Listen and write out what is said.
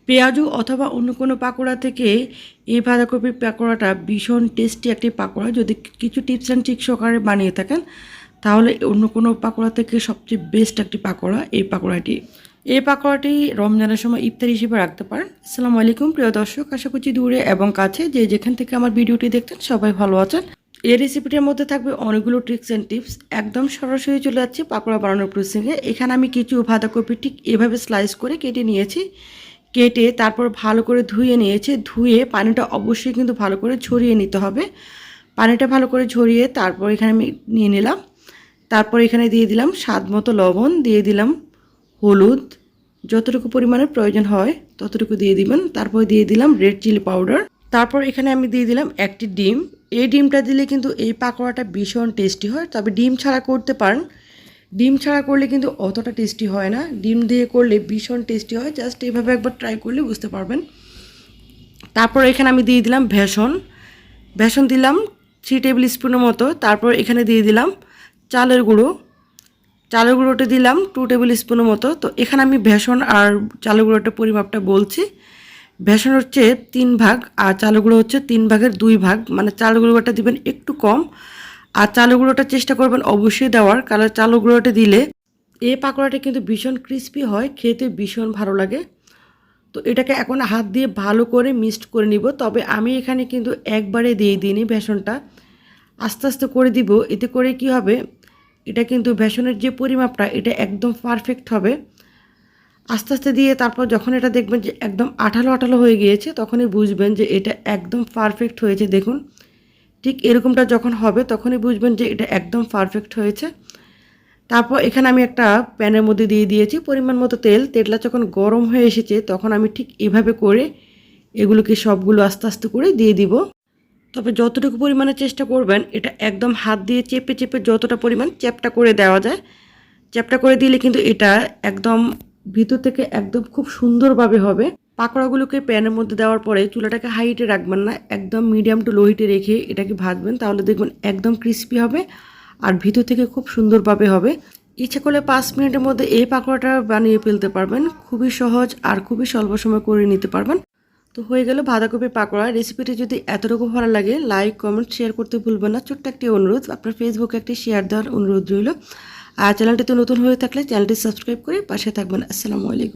পেঁয়াজু অথবা অন্য কোনো পাকোড়া থেকে এই বাঁধাকপির পাকোড়াটা ভীষণ টেস্টি একটি পাকোড়া। যদি কিছু টিপস অ্যান্ড ট্রিক সহকারে বানিয়ে থাকেন তাহলে অন্য কোনো পাকোড়া থেকে সবচেয়ে বেস্ট একটি পাকোড়া এই পাকোড়াটি। এই পাকোড়াটি রমজানের সময় ইফতার হিসেবে রাখতে পারেন। আসসালামু আলাইকুম প্রিয় দর্শক, আশা করছি দূরে এবং কাছে যে যেখান থেকে আমার ভিডিওটি দেখতেন সবাই ভালো আছেন। এই রেসিপিটির মধ্যে থাকবে অনেকগুলো ট্রিক্স অ্যান্ড টিপস। একদম সরাসরি চলে যাচ্ছে পাকোড়া বানানোর প্রসঙ্গে। এখানে আমি কিছু বাঁধাকপি ঠিক এভাবে স্লাইস করে কেটে নিয়েছি। কেটে তারপর ভালো করে ধুয়ে নিয়েছি। ধুয়ে পানিটা অবশ্যই কিন্তু ভালো করে ঝরিয়ে নিতে হবে। পানিটা ভালো করে ঝরিয়ে তারপর এখানে আমি নিয়ে নিলাম। তারপর এখানে দিয়ে দিলাম স্বাদ মতো লবণ, দিয়ে দিলাম হলুদ, যতটুকু পরিমাণে প্রয়োজন হয় ততটুকু দিয়ে দিবেন। তারপর দিয়ে দিলাম রেড চিলি পাউডার। তারপর এখানে আমি দিয়ে দিলাম একটি ডিম। এই ডিমটা দিলে কিন্তু এই পাকোড়াটা ভীষণ টেস্টি হয়। তবে ডিম ছাড়া করতে পারেন, ডিম ছাড়া করলে কিন্তু অতটা টেস্টি হয় না। ডিম দিয়ে করলে ভীষণ টেস্টি হয়। জাস্ট এইভাবে একবার ট্রাই করলে বুঝতে পারবেন। তারপর এখানে আমি দিয়ে দিলাম বেসন দিলাম 3 টেবিল স্পুনের মতো। তারপর এখানে দিয়ে দিলাম চালের গুঁড়োটা দিলাম 2 টেবিল স্পুনের মতো। তো এখানে আমি বেসন আর চালের গুঁড়োটার পরিমাপটা বলছি। বেসন হচ্ছে 3 ভাগ আর চালের গুঁড়ো হচ্ছে 3 ভাগের 2 ভাগ, মানে চালের গুঁড়োটা দিবেন একটু কম আর চালের গুঁড়োটা চেষ্টা করবেন অবশ্যই দেওয়ার, কারণ চালের গুঁড়োটা দিলে এই পাকোড়াটা কিন্তু ভীষণ ক্রিস্পি হয়, খেতে ভীষণ ভালো লাগে। তো এটাকে এখন হাত দিয়ে ভালো করে মিক্সড করে নিব। তবে আমি এখানে কিন্তু একবারে দিয়ে দিইনি বেসনটা, আস্তে আস্তে করে দিব। এতে করে কি হবে, এটা কিন্তু বেসনের যে পরিমাপটা এটা একদম পারফেক্ট হবে। আস্তে আস্তে দিয়ে তারপর যখন এটা দেখবেন যে একদম আঠালো আঠালো হয়ে গিয়েছে তখনই বুঝবেন যে এটা একদম পারফেক্ট হয়েছে। দেখুন ঠিক এরকমটা যখন হবে তখনই বুঝবেন যে এটা একদম পারফেক্ট হয়েছে। তারপর এখানে আমি একটা প্যানের মধ্যে দিয়ে দিয়েছি পরিমাণ মতো তেল। তেলটা যখন গরম হয়ে এসেছে তখন আমি ঠিক এভাবে করে এগুলোকে সবগুলো আস্তে আস্তে করে দিয়ে দিব। তবে যতটুকু পরিমাণে চেষ্টা করবেন এটা একদম হাত দিয়ে চেপে চেপে যতটা পরিমাণ চ্যাপটা করে দেওয়া যায়, চ্যাপটা করে দিলে কিন্তু এটা একদম ভিতর থেকে একদম খুব সুন্দরভাবে হবে। পাকোড়াগুলোকে প্যানের মধ্যে দেওয়ার পরে চুলাটাকে হাই হিটে রাখবেন না, একদম মিডিয়াম টু লো হিটে রেখে এটাকে ভাজবেন। তাহলে দেখবেন একদম ক্রিস্পি হবে আর ভিতর থেকে খুব সুন্দরভাবে হবে। ইচ্ছা করলে 5 মিনিটের মধ্যে এই পাকোড়াটা বানিয়ে ফেলতে পারবেন। খুবই সহজ আর খুবই স্বল্প সময় করে নিতে পারবেন। তো হয়ে গেল বাঁধাকপি পাকোড়া। রেসিপিটি যদি এতটুকু ভালো লাগে লাইক কমেন্ট শেয়ার করতে ভুলবেন না। ছোট্ট একটি অনুরোধ, আপনার ফেসবুকে একটি শেয়ার দেওয়ার অনুরোধ রইল। আর চ্যানেলটিতে নতুন হয়ে থাকলে চ্যানেলটি সাবস্ক্রাইব করে পাশে থাকবেন। আসসালামু আলাইকুম।